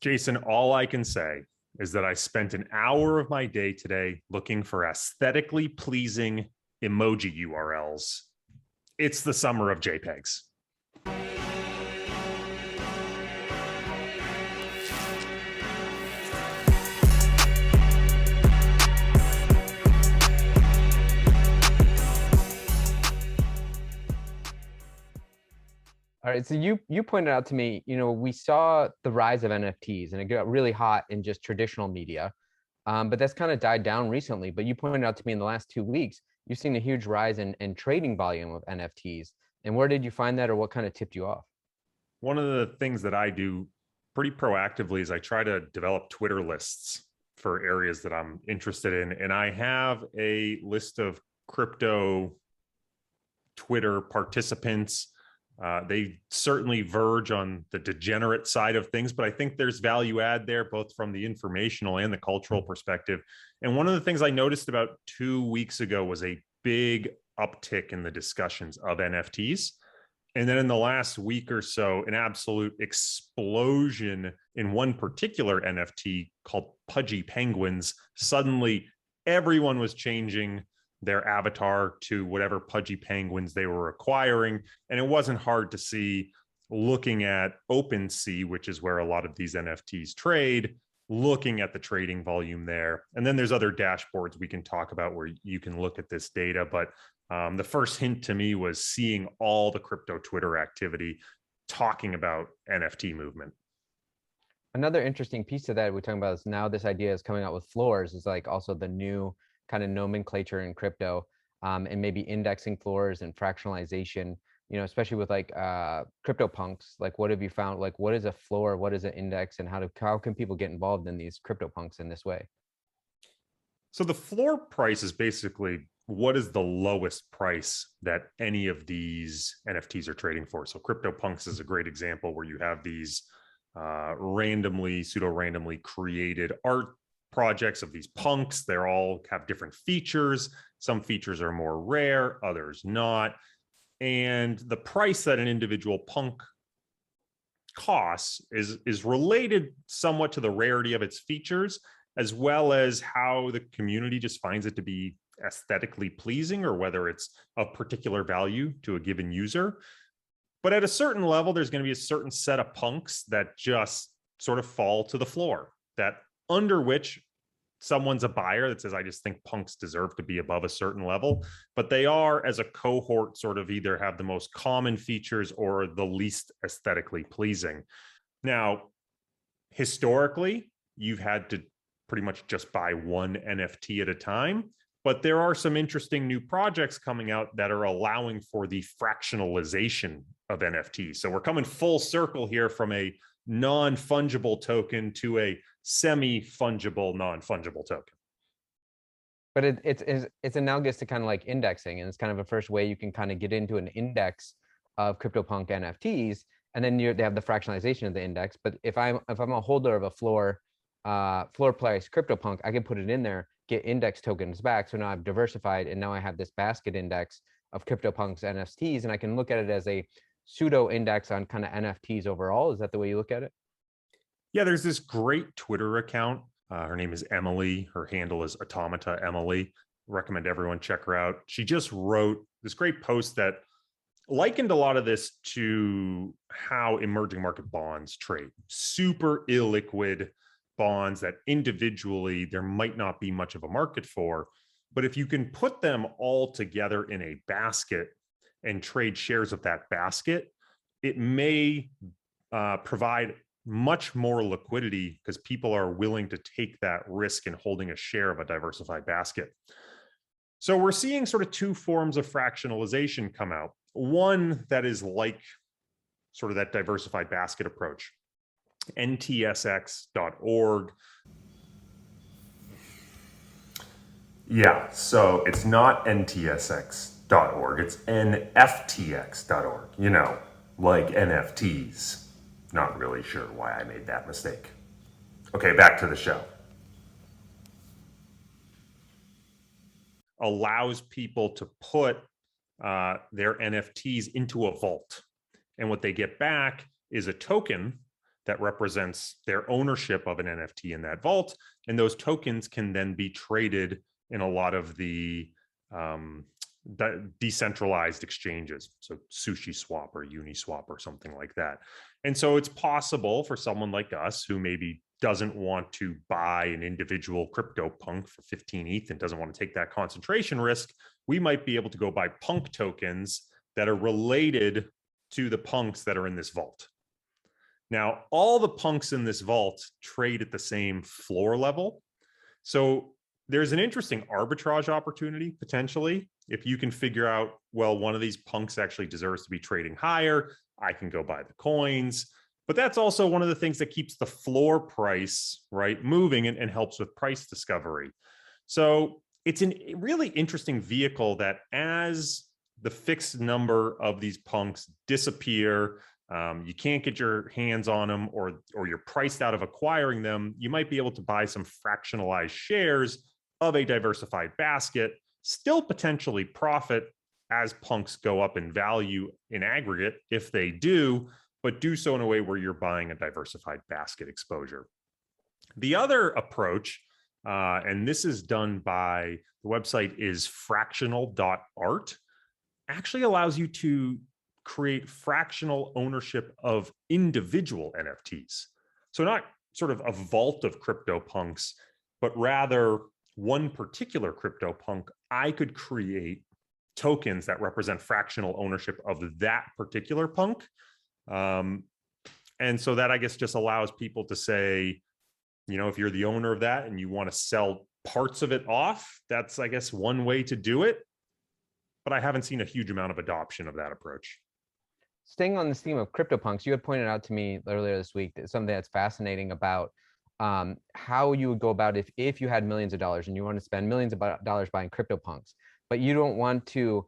Jason, all I can say is that I spent an hour of my day today looking for aesthetically pleasing emoji URLs. It's the summer of JPEGs. All right, so you pointed out to me, we saw the rise of NFTs and it got really hot in just traditional media, but that's kind of died down recently. But you pointed out to me in the last 2 weeks, you've seen a huge rise in trading volume of NFTs. And where did you find that, or what kind of tipped you off? One of the things that I do pretty proactively is I try to develop Twitter lists for areas that I'm interested in. And I have a list of crypto Twitter participants. They certainly verge on the degenerate side of things, but I think there's value add there, both from the informational and the cultural perspective. And one of the things I noticed about 2 weeks ago was a big uptick in the discussions of NFTs. And then in the last week or so, an absolute explosion in one particular NFT called Pudgy Penguins. Suddenly, everyone was changing their avatar to whatever Pudgy Penguins they were acquiring. And it wasn't hard to see, looking at OpenSea, which is where a lot of these NFTs trade, looking at the trading volume there. And then there's other dashboards we can talk about where you can look at this data. But the first hint to me was seeing all the crypto Twitter activity talking about NFT movement. Another interesting piece to that we're talking about is now this idea is coming out with floors, is like also the new kind of nomenclature in crypto, and maybe indexing floors and fractionalization, especially with like crypto punks. Like, what have you found? Like, what is a floor? What is an index? And how can people get involved in these crypto punks in this way? So the floor price is basically what is the lowest price that any of these NFTs are trading for. So CryptoPunks is a great example where you have these pseudo-randomly created art projects of these punks. They're all have different features. Some features are more rare, others not. And the price that an individual punk costs is related somewhat to the rarity of its features, as well as how the community just finds it to be aesthetically pleasing, or whether it's of particular value to a given user. But at a certain level, there's going to be a certain set of punks that just sort of fall to the floor, that under which someone's a buyer that says, I just think punks deserve to be above a certain level, but they are, as a cohort, sort of either have the most common features or the least aesthetically pleasing. Now, historically, you've had to pretty much just buy one NFT at a time, but there are some interesting new projects coming out that are allowing for the fractionalization of NFTs. So we're coming full circle here from a non-fungible token to a semi-fungible non-fungible token. But it's analogous to kind of like indexing, and it's kind of a first way you can kind of get into an index of CryptoPunk NFTs, and then they have the fractionalization of the index. But if I'm a holder of a floor price CryptoPunk, I can put it in there, get index tokens back. So now I've diversified, and now I have this basket index of CryptoPunks NFTs, and I can look at it as a pseudo index on kind of NFTs overall. Is that the way you look at it? Yeah, there's this great Twitter account. Her name is Emily. Her handle is Automata Emily. Recommend everyone check her out. She just wrote this great post that likened a lot of this to how emerging market bonds trade. Super illiquid bonds that individually there might not be much of a market for, but if you can put them all together in a basket and trade shares of that basket, it may provide much more liquidity because people are willing to take that risk in holding a share of a diversified basket. So we're seeing sort of two forms of fractionalization come out. One that is like sort of that diversified basket approach. ntsx.org. Yeah, so it's not ntsx.org, it's nftx.org, like NFTs. Not really sure why I made that mistake. Okay, back to the show. Allows people to put their NFTs into a vault. And what they get back is a token that represents their ownership of an NFT in that vault. And those tokens can then be traded in a lot of the decentralized exchanges. So Sushi Swap or Uniswap or something like that. And so it's possible for someone like us who maybe doesn't want to buy an individual CryptoPunk for 15 ETH and doesn't want to take that concentration risk, we might be able to go buy punk tokens that are related to the punks that are in this vault. Now, all the punks in this vault trade at the same floor level. So there's an interesting arbitrage opportunity potentially. If you can figure out, well, one of these punks actually deserves to be trading higher, I can go buy the coins. But that's also one of the things that keeps the floor price, right, moving and helps with price discovery. So it's a really interesting vehicle that as the fixed number of these punks disappear, you can't get your hands on them, or you're priced out of acquiring them, you might be able to buy some fractionalized shares of a diversified basket, still potentially profit as punks go up in value in aggregate, if they do, but do so in a way where you're buying a diversified basket exposure. The other approach, and this is done by, the website is fractional.art, actually allows you to create fractional ownership of individual NFTs. So not sort of a vault of CryptoPunks, but rather one particular CryptoPunk, I could create tokens that represent fractional ownership of that particular punk. And so that, I guess, just allows people to say, you know, if you're the owner of that and you want to sell parts of it off, that's, I guess, one way to do it. But I haven't seen a huge amount of adoption of that approach. Staying on this theme of CryptoPunks, you had pointed out to me earlier this week that something that's fascinating about how you would go about if you had millions of dollars and you want to spend millions of dollars buying CryptoPunks, but you don't want to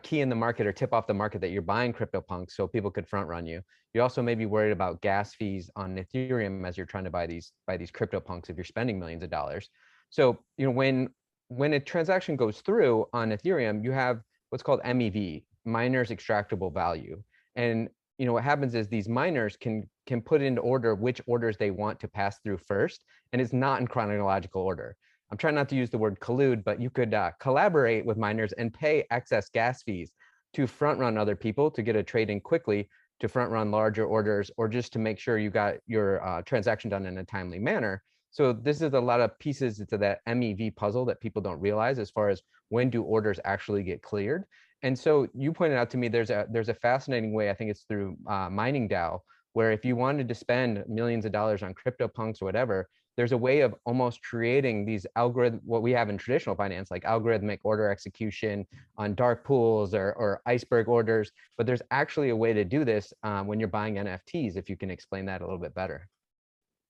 key in the market or tip off the market that you're buying CryptoPunks so people could front run you. You also may be worried about gas fees on Ethereum as you're trying to buy these CryptoPunks if you're spending millions of dollars. So, you know, when a transaction goes through on Ethereum, you have what's called MEV, miners extractable value. And you know what happens is these miners can put into order which orders they want to pass through first, and it's not in chronological order. I'm trying not to use the word collude, but you could collaborate with miners and pay excess gas fees to front run other people to get a trade in quickly, to front run larger orders, or just to make sure you got your transaction done in a timely manner. So this is a lot of pieces to that MEV puzzle that people don't realize as far as when do orders actually get cleared. And so you pointed out to me there's a fascinating way, I think it's through Mining DAO, where if you wanted to spend millions of dollars on CryptoPunks or whatever, there's a way of almost creating these what we have in traditional finance, like algorithmic order execution on dark pools or iceberg orders. But there's actually a way to do this when you're buying NFTs, if you can explain that a little bit better.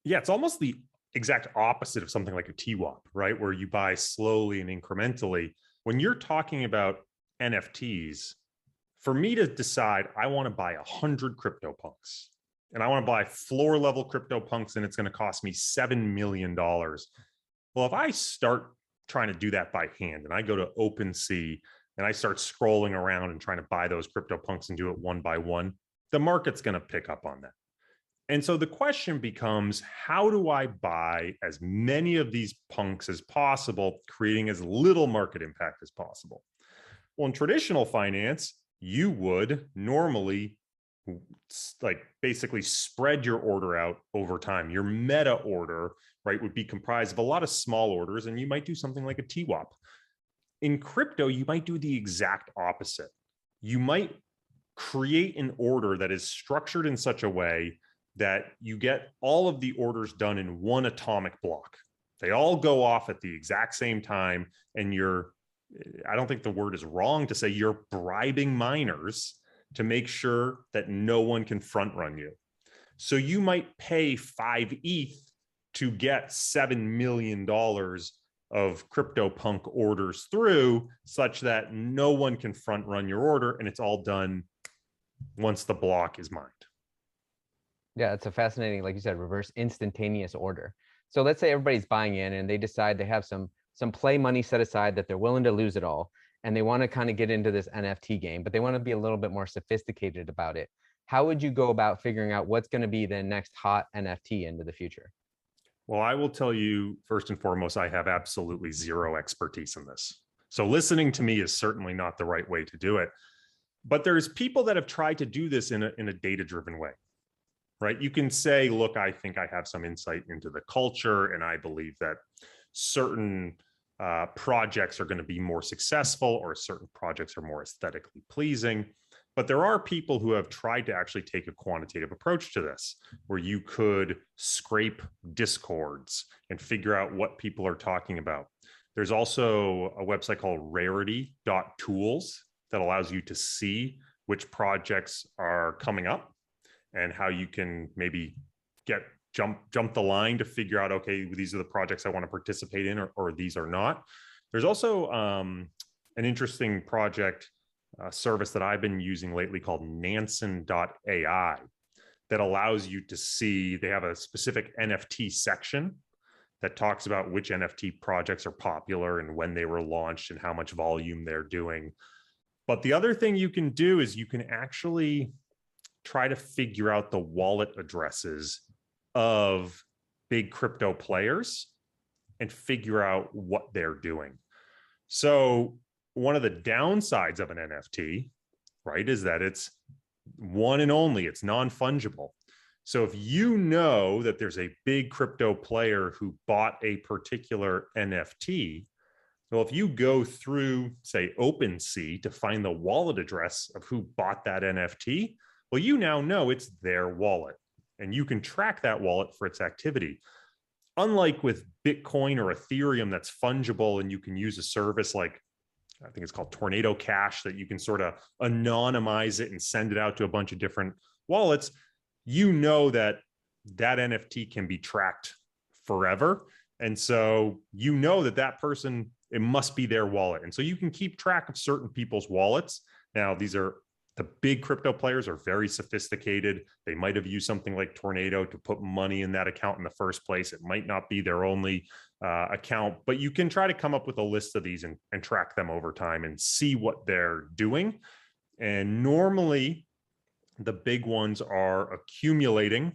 Yeah, it's almost the exact opposite of something like a TWAP, right? Where you buy slowly and incrementally. When you're talking about NFTs, for me to decide I want to buy 100 CryptoPunks and I want to buy floor level CryptoPunks and it's going to cost me $7 million. Well, if I start trying to do that by hand and I go to OpenSea and I start scrolling around and trying to buy those CryptoPunks and do it one by one, the market's going to pick up on that. And so the question becomes, how do I buy as many of these punks as possible, creating as little market impact as possible? Well, in traditional finance, you would normally like basically spread your order out over time. Your meta order, right, would be comprised of a lot of small orders, and you might do something like a TWAP. In crypto, you might do the exact opposite. You might create an order that is structured in such a way that you get all of the orders done in one atomic block. They all go off at the exact same time, and I don't think the word is wrong to say you're bribing miners to make sure that no one can front run you. So you might pay 5 ETH to get $7 million of CryptoPunk orders through, such that no one can front run your order, and it's all done once the block is mined. Yeah, it's a fascinating, like you said, reverse instantaneous order. So let's say everybody's buying in and they decide they have some play money set aside that they're willing to lose it all, and they want to kind of get into this NFT game, but they want to be a little bit more sophisticated about it. how would you go about figuring out what's going to be the next hot NFT into the future? Well, I will tell you, first and foremost, I have absolutely zero expertise in this. So listening to me is certainly not the right way to do it. But there's people that have tried to do this in a data-driven way, right? You can say, look, I think I have some insight into the culture, and I believe that certain projects are going to be more successful, or certain projects are more aesthetically pleasing. But there are people who have tried to actually take a quantitative approach to this, where you could scrape discords and figure out what people are talking about. There's also a website called rarity.tools that allows you to see which projects are coming up and how you can maybe jump the line to figure out, okay, these are the projects I want to participate in, or these are not. There's also an interesting project service that I've been using lately called Nansen.ai that allows you to see, they have a specific NFT section that talks about which NFT projects are popular and when they were launched and how much volume they're doing. But the other thing you can do is you can actually try to figure out the wallet addresses of big crypto players and figure out what they're doing. So one of the downsides of an NFT, right, is that it's one and only, it's non-fungible. So if you know that there's a big crypto player who bought a particular NFT, well, if you go through, say, OpenSea to find the wallet address of who bought that NFT, well, you now know it's their wallet, and you can track that wallet for its activity. Unlike with Bitcoin or Ethereum that's fungible, and you can use a service like, I think it's called Tornado Cash, that you can sort of anonymize it and send it out to a bunch of different wallets, you know that that NFT can be tracked forever. And so you know that that person, it must be their wallet. And so you can keep track of certain people's wallets. Now, these are the big crypto players are very sophisticated. They might have used something like Tornado to put money in that account in the first place. It might not be their only account, but you can try to come up with a list of these and track them over time and see what they're doing. And normally the big ones are accumulating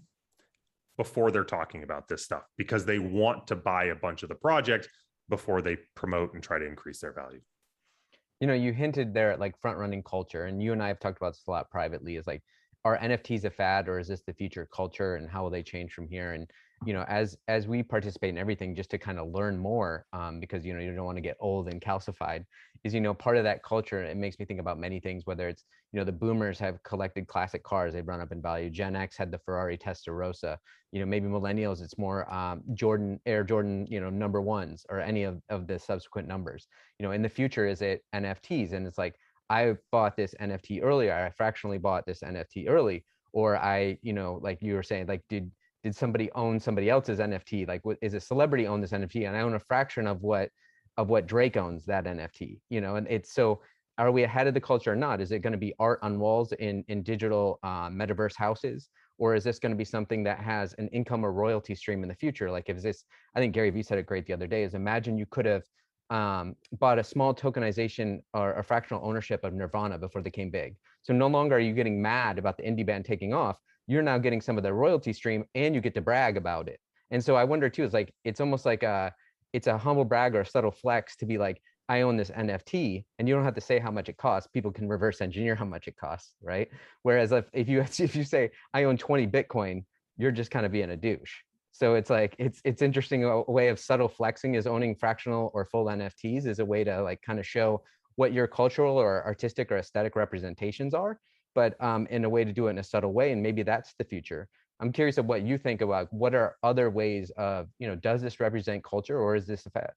before they're talking about this stuff because they want to buy a bunch of the project before they promote and try to increase their value. You know, you hinted there at like front running culture, and you and I have talked about this a lot privately, is like, are NFTs a fad, or is this the future culture, and how will they change from here? And, you know, as we participate in everything, just to kind of learn more, because, you know, you don't want to get old and calcified, is, you know, part of that culture. It makes me think about many things, whether it's, you know, the boomers have collected classic cars, they've run up in value. Gen X had the Ferrari Testarossa. You know, maybe millennials, it's more Air Jordan, you know, number ones, or any of the subsequent numbers. You know, in the future, is it NFTs? And it's like, I bought this NFT earlier, I fractionally bought this NFT early, or I, you know, like you were saying, like, did somebody own somebody else's NFT? Like, what is a celebrity own this NFT, and I own a fraction of what Drake owns that NFT, you know? And it's, so are we ahead of the culture or not? Is it going to be art on walls in digital metaverse houses? Or is this going to be something that has an income or royalty stream in the future? Like, if this, I think Gary Vee said it great the other day, is imagine you could have bought a small tokenization or a fractional ownership of Nirvana before they came big. So no longer are you getting mad about the indie band taking off. You're now getting some of the royalty stream, and you get to brag about it. And so I wonder too, is like, it's almost like it's a humble brag or a subtle flex to be like, I own this NFT, and you don't have to say how much it costs. People can reverse engineer how much it costs, right? Whereas if you say I own 20 Bitcoin, you're just kind of being a douche. So it's like, it's interesting. A way of subtle flexing is owning fractional or full NFTs is a way to like kind of show what your cultural or artistic or aesthetic representations are, but in a way to do it in a subtle way. And maybe that's the future. I'm curious of what you think about what are other ways of, you know, does this represent culture, or is this a fad?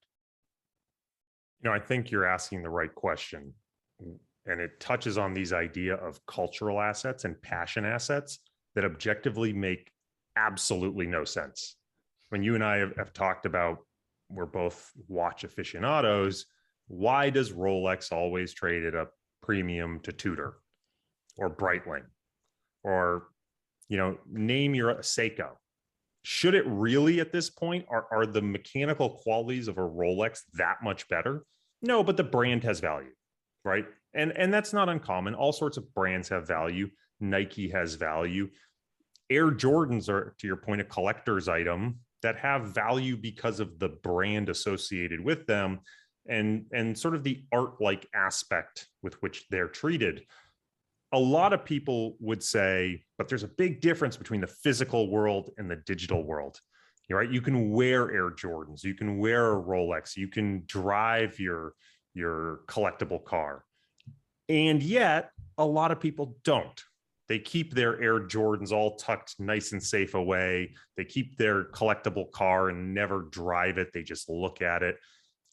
You know, I think you're asking the right question, and it touches on these idea of cultural assets and passion assets that objectively make absolutely no sense. When you and I have talked about, we're both watch aficionados, why does Rolex always trade at a premium to Tudor or Breitling, or, you know, name your Seiko? Should it really, at this point, are the mechanical qualities of a Rolex that much better? No, but the brand has value, right? And that's not uncommon. All sorts of brands have value. Nike has value. Air Jordans are, to your point, a collector's item that have value because of the brand associated with them and sort of the art-like aspect with which they're treated. A lot of people would say, but there's a big difference between the physical world and the digital world. You're right. You can wear Air Jordans, you can wear a Rolex, you can drive your collectible car. And yet a lot of people don't. They keep their Air Jordans all tucked nice and safe away. They keep their collectible car and never drive it. They just look at it.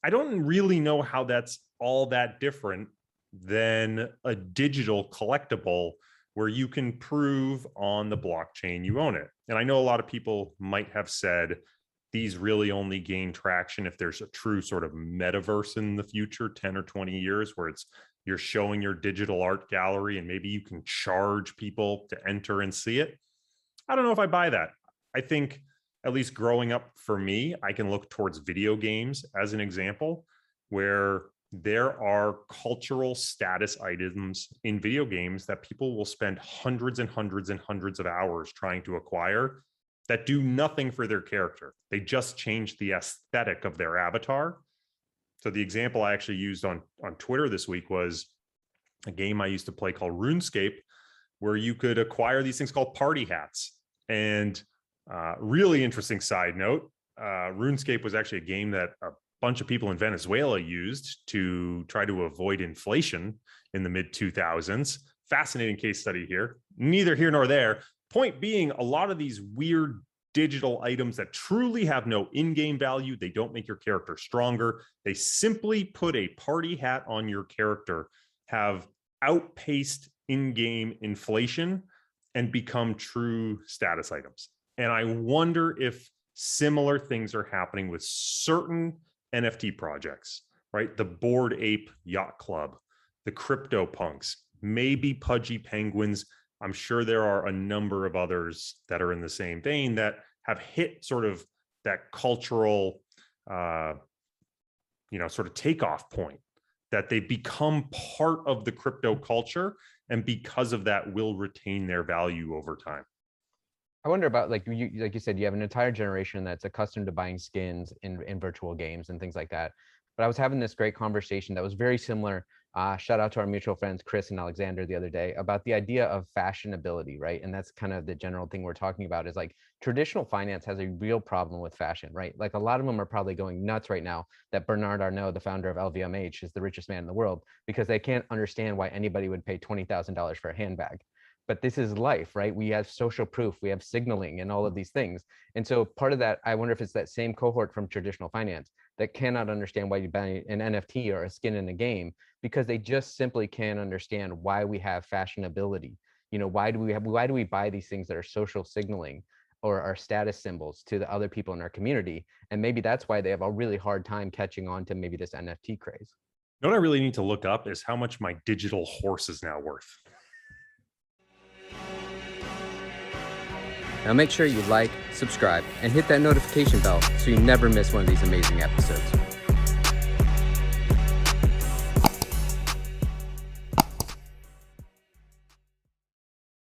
I don't really know how that's all that different than a digital collectible where you can prove on the blockchain you own it. And I know a lot of people might have said these really only gain traction if there's a true sort of metaverse in the future, 10 or 20 years, where you're showing your digital art gallery and maybe you can charge people to enter and see it. I don't know if I buy that. I think, at least growing up for me, I can look towards video games as an example, where there are cultural status items in video games that people will spend hundreds and hundreds and hundreds of hours trying to acquire that do nothing for their character. They just change the aesthetic of their avatar. So the example I actually used on Twitter this week was a game I used to play called RuneScape, where you could acquire these things called party hats. And really interesting side note, RuneScape was actually a game that a bunch of people in Venezuela used to try to avoid inflation in the mid 2000s. Fascinating case study here. Neither here nor there. Point being, a lot of these weird digital items that truly have no in-game value, they don't make your character stronger. They simply put a party hat on your character, have outpaced in-game inflation and become true status items. And I wonder if similar things are happening with certain NFT projects, right? The Bored Ape Yacht Club, the CryptoPunks, maybe Pudgy Penguins. I'm sure there are a number of others that are in the same vein that have hit sort of that cultural, sort of takeoff point, that they've become part of the crypto culture, and because of that will retain their value over time. I wonder about, like you said, you have an entire generation that's accustomed to buying skins in virtual games and things like that. But I was having this great conversation that was very similar. Shout out to our mutual friends, Chris and Alexander, the other day about the idea of fashionability, right? And that's kind of the general thing we're talking about, is like traditional finance has a real problem with fashion, right? Like a lot of them are probably going nuts right now that Bernard Arnault, the founder of LVMH, is the richest man in the world, because they can't understand why anybody would pay $20,000 for a handbag. But this is life, right? We have social proof, we have signaling and all of these things. And so part of that, I wonder if it's that same cohort from traditional finance that cannot understand why you buy an NFT or a skin in a game, because they just simply can't understand why we have fashionability. You know, why do we buy these things that are social signaling or are status symbols to the other people in our community? And maybe that's why they have a really hard time catching on to maybe this NFT craze. You know what I really need to look up is how much my digital horse is now worth. Now make sure you like, subscribe, and hit that notification bell so you never miss one of these amazing episodes.